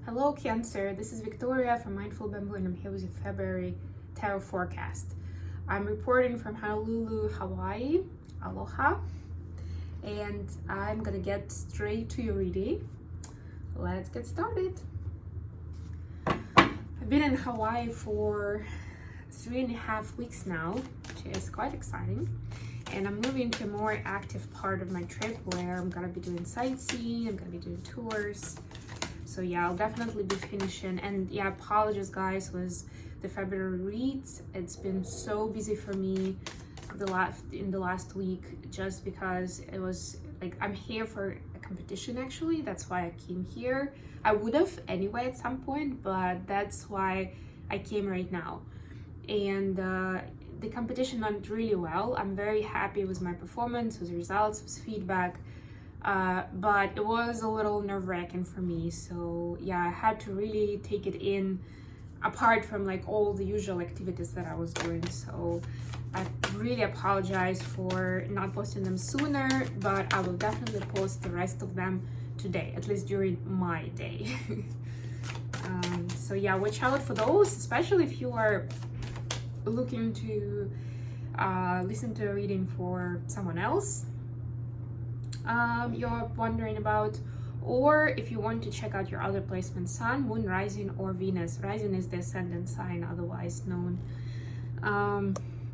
Hello Cancer, this is Victoria from Mindful Bamboo and I'm here with your February tarot forecast. I'm reporting from Honolulu, Hawaii. Aloha. And I'm gonna get straight to your reading. Let's get started. I've been in Hawaii for 3.5 weeks now, which is quite exciting. And I'm moving to a more active part of my trip where I'm gonna be doing sightseeing, I'm gonna be doing tours. So yeah, I'll definitely be finishing. And yeah, apologies guys with the February reads. It's been so busy for me in the last week, just because it was like, I'm here for a competition actually. That's why I came here. I would have anyway at some point, but that's why I came right now. And the competition went really well. I'm very happy with my performance, with results, with feedback. But it was a little nerve-wracking for me. So yeah, I had to really take it in, apart from like all the usual activities that I was doing. So I really apologize for not posting them sooner, but I will definitely post the rest of them today, at least during my day. So yeah, watch out for those, especially if you are looking to listen to a reading for someone else you're wondering about, or if you want to check out your other placements, Sun, Moon, Rising, or Venus. Rising is the ascendant sign, otherwise known.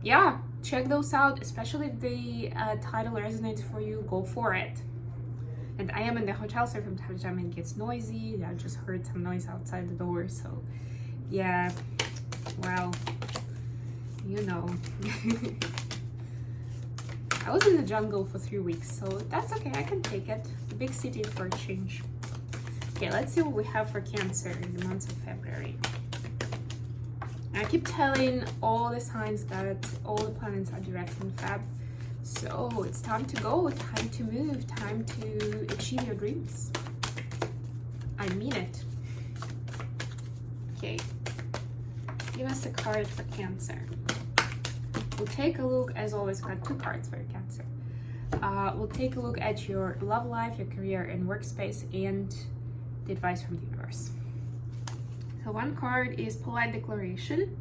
Yeah, check those out, especially if the title resonates for you, go for it. And I am in the hotel, so from time to time it gets noisy. I just heard some noise outside the door, so yeah, well, you know. I was in the jungle for 3 weeks, so that's okay, I can take it. The big city for a change. Okay, let's see what we have for Cancer in the month of February. I keep telling all the signs that all the planets are direct in Feb. So it's time to go, time to move, time to achieve your dreams. I mean it. Okay, give us a card for Cancer. We'll take a look, as always, got 2 cards for your Cancer. We'll take a look at your love life, your career and workspace, and the advice from the universe. So one card is Polite Declaration.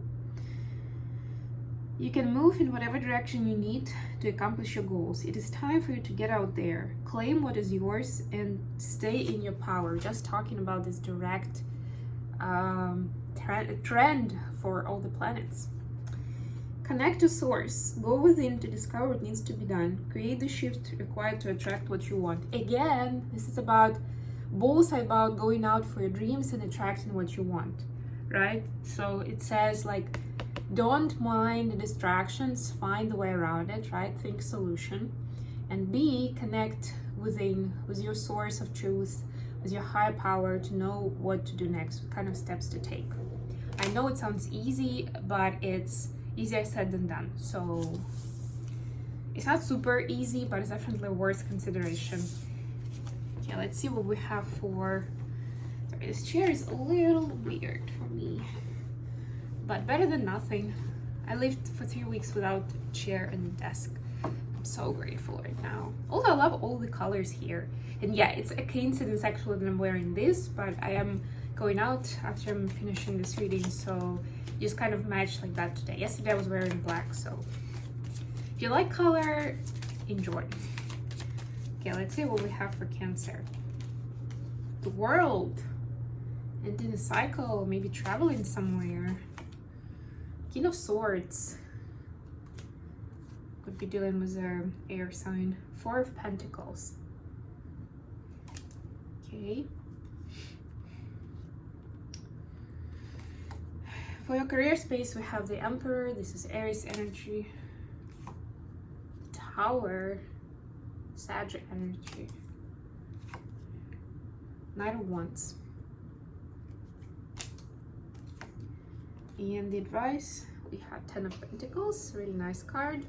You can move in whatever direction you need to accomplish your goals. It is time for you to get out there, claim what is yours, and stay in your power. Just talking about this direct trend for all the planets. Connect to source. Go within to discover what needs to be done. Create the shift required to attract what you want. Again, this is about both about going out for your dreams and attracting what you want, right? So it says like, don't mind the distractions, find the way around it, right? Think solution. And B, connect within with your source of truth, with your higher power to know what to do next, what kind of steps to take. I know it sounds easy, but it's easier said than done. So it's not super easy, but it's definitely worth consideration. Okay, let's see what we have for... Sorry, this chair is a little weird for me, but better than nothing. I lived for 3 weeks without a chair and desk. I'm so grateful right now. Also, I love all the colors here. And yeah, it's a coincidence actually that I'm wearing this, but I am going out after I'm finishing this reading, so just kind of match like that today. Yesterday I was wearing black, so if you like color, enjoy. Okay, let's see what we have for Cancer. The World. Ending a cycle, maybe traveling somewhere. King of Swords. Could be dealing with an air sign. 4 of Pentacles. Okay. For your career space, we have the Emperor. This is Aries energy. Tower. Sag energy. Knight of Wands. And the advice, we have 10 of Pentacles. Really nice card.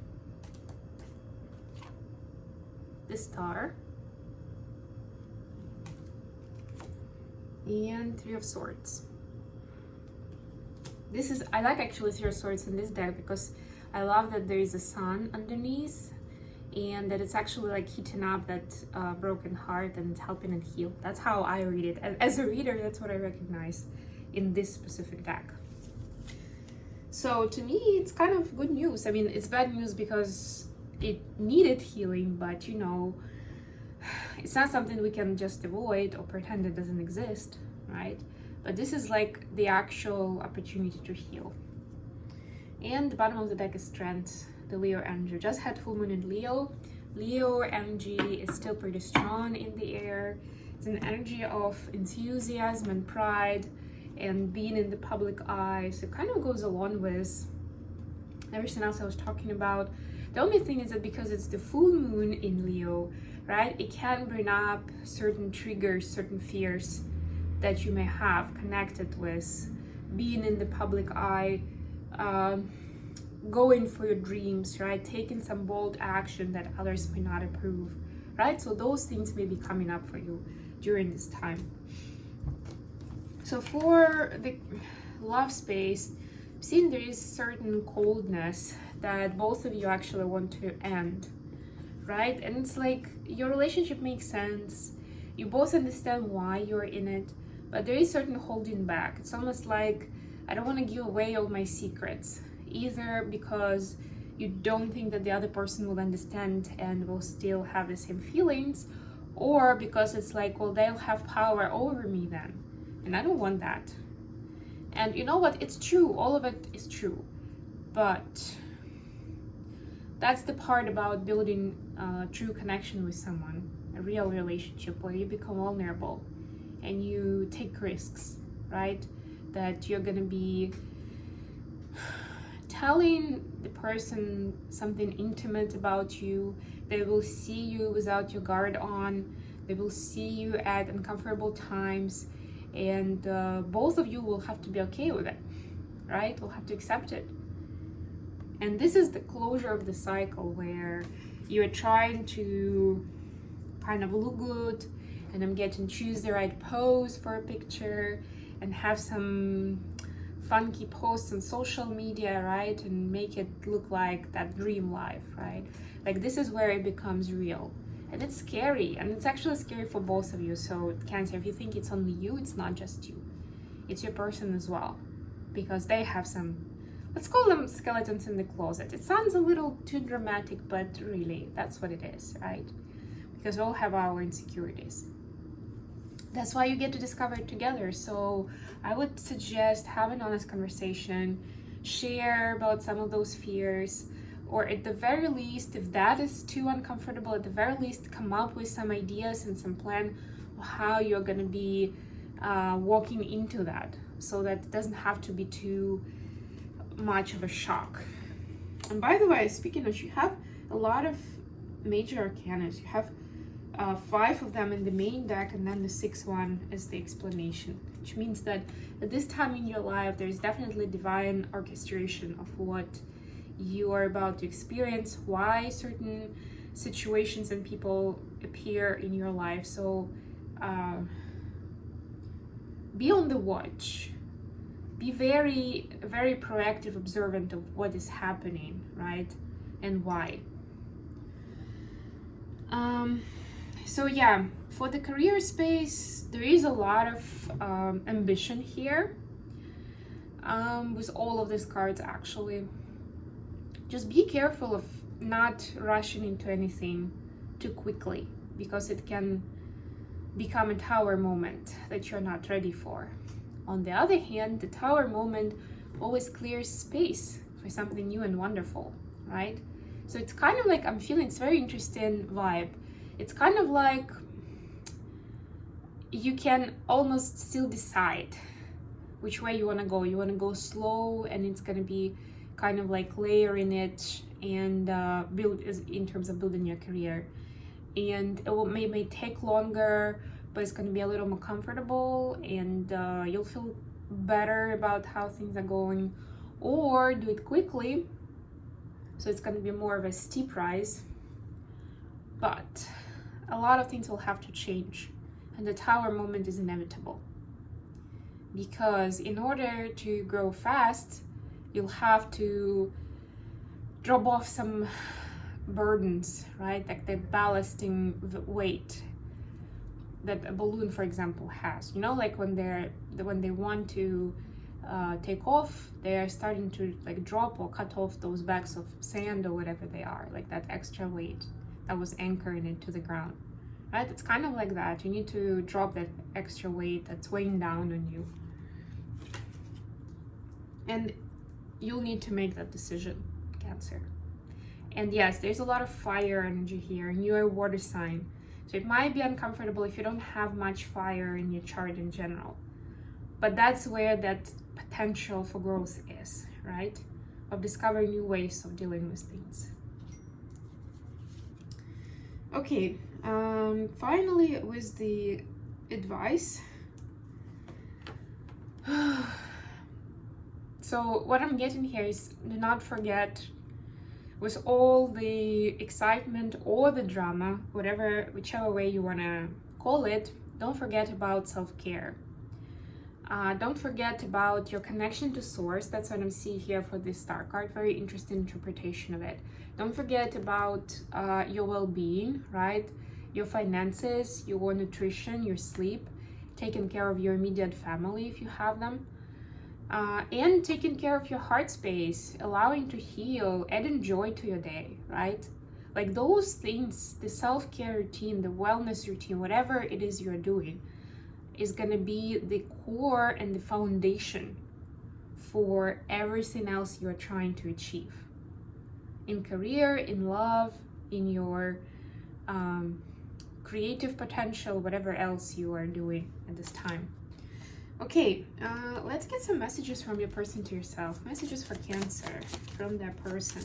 The Star. And 3 of Swords. This is, I like actually 3 of Swords in this deck because I love that there is a sun underneath and that it's actually like heating up that broken heart and it's helping it heal. That's how I read it. As a reader, that's what I recognize in this specific deck. So to me, it's kind of good news. I mean, it's bad news because it needed healing, but you know, it's not something we can just avoid or pretend it doesn't exist, right? But this is like the actual opportunity to heal. And the bottom of the deck is Strength, the Leo energy. Just had full moon in Leo. Leo energy is still pretty strong in the air. It's an energy of enthusiasm and pride and being in the public eye. So it kind of goes along with everything else I was talking about. The only thing is that because it's the full moon in Leo, right, it can bring up certain triggers, certain fears that you may have connected with being in the public eye, going for your dreams, right, taking some bold action that others may not approve, right? So those things may be coming up for you during this time. So for the love space, I'm seeing there is certain coldness that both of you actually want to end, right? And it's like your relationship makes sense. You both understand why you're in it, but there is certain holding back. It's almost like, I don't want to give away all my secrets, either because you don't think that the other person will understand and will still have the same feelings, or because it's like, well, they'll have power over me then, and I don't want that. And you know what? It's true. All of it is true. But that's the part about building a true connection with someone, a real relationship where you become vulnerable and you take risks, right? That you're gonna be telling the person something intimate about you. They will see you without your guard on. They will see you at uncomfortable times, and both of you will have to be okay with it, right? Will have to accept it. And this is the closure of the cycle where you're trying to kind of look good, and I'm getting choose the right pose for a picture and have some funky posts on social media, right? And make it look like that dream life, right? Like this is where it becomes real. And it's scary, and it's actually scary for both of you. So Cancer, if you think it's only you, it's not just you. It's your person as well, because they have some, let's call them skeletons in the closet. It sounds a little too dramatic, but really, that's what it is, right? Because we all have our insecurities. That's why you get to discover it together. So I would suggest have an honest conversation, share about some of those fears, or at the very least, if that is too uncomfortable, at the very least, come up with some ideas and some plan of how you're going to be walking into that, so that it doesn't have to be too much of a shock. And by the way, speaking of, you have a lot of major arcana. You have 5 of them in the main deck, and then the 6th one is the explanation, which means that at this time in your life, there's definitely divine orchestration of what you are about to experience, why certain situations and people appear in your life. So be on the watch, be very, very proactive, observant of what is happening, right? And why. So yeah, for the career space, there is a lot of ambition here with all of these cards actually. Just be careful of not rushing into anything too quickly, because it can become a tower moment that you're not ready for. On the other hand, the tower moment always clears space for something new and wonderful, right? So it's kind of like, I'm feeling it's very interesting vibe. It's kind of like you can almost still decide which way you want to go. You want to go slow, and it's going to be kind of like layering it and build in terms of building your career. And it will may take longer, but it's going to be a little more comfortable, and you'll feel better about how things are going. Or do it quickly, so it's going to be more of a steep rise, but a lot of things will have to change, and the tower moment is inevitable, because in order to grow fast, you'll have to drop off some burdens, right? Like the ballasting weight that a balloon, for example, has. You know, like when they want to take off, they are starting to like drop or cut off those bags of sand or whatever they are, like that extra weight that was anchoring it to the ground, right? It's kind of like that. You need to drop that extra weight that's weighing down on you, and you'll need to make that decision, Cancer. And yes, there's a lot of fire energy here, and you're a water sign, so it might be uncomfortable if you don't have much fire in your chart in general, but that's where that potential for growth is, right? Of discovering new ways of dealing with things. Okay, finally with the advice. So what I'm getting here is, do not forget, with all the excitement or the drama, whichever way you want to call it, don't forget about self-care. Don't forget about your connection to source. That's what I'm seeing here for this star card. Very interesting interpretation of it. Don't forget about your well-being, right? Your finances, your nutrition, your sleep, taking care of your immediate family if you have them, and taking care of your heart space, allowing to heal, adding joy to your day, right? Like those things, the self-care routine, the wellness routine, whatever it is you're doing, is going to be the core and the foundation for everything else you're trying to achieve in career, in love, in your creative potential, whatever else you are doing at this time. Okay, let's get some messages from your person to yourself. Messages for Cancer from that person.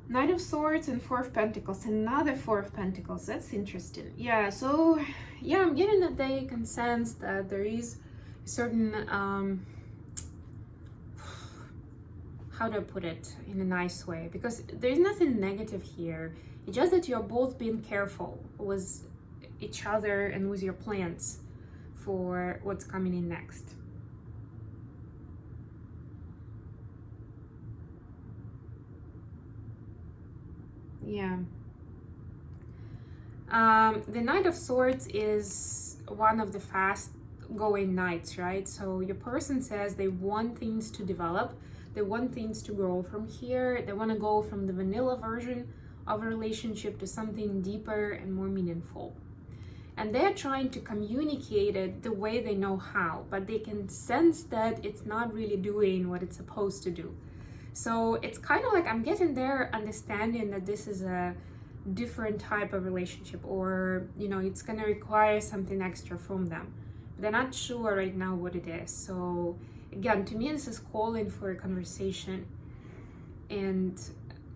Knight of Swords and Four of Pentacles, another Four of Pentacles. That's interesting. Yeah, so yeah, I'm getting that they can sense that there is a certain how do I put it in a nice way, because there's nothing negative here. It's just that you're both being careful with each other and with your plans for what's coming in next. Yeah. The Knight of Swords is one of the fast going knights, right? So your person says they want things to develop, they want things to grow from here, they want to go from the vanilla version of a relationship to something deeper and more meaningful. And they're trying to communicate it the way they know how, but they can sense that it's not really doing what it's supposed to do. So it's kind of like I'm getting their understanding that this is a different type of relationship, or, you know, it's going to require something extra from them. But they're not sure right now what it is. So again, to me, this is calling for a conversation and,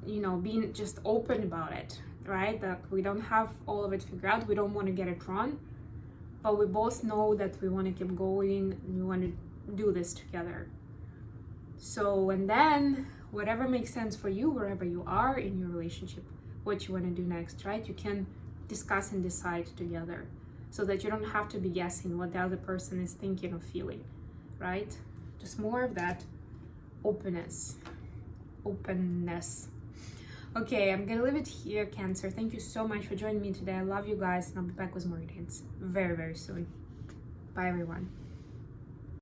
you know, being just open about it, right? That we don't have all of it figured out. We don't want to get it wrong, but we both know that we want to keep going and we want to do this together. So, and then whatever makes sense for you, wherever you are in your relationship, what you want to do next, right? You can discuss and decide together so that you don't have to be guessing what the other person is thinking or feeling, right? Just more of that openness. Okay, I'm gonna leave it here, Cancer. Thank you so much for joining me today. I love you guys, and I'll be back with more readings very, very soon. Bye, everyone.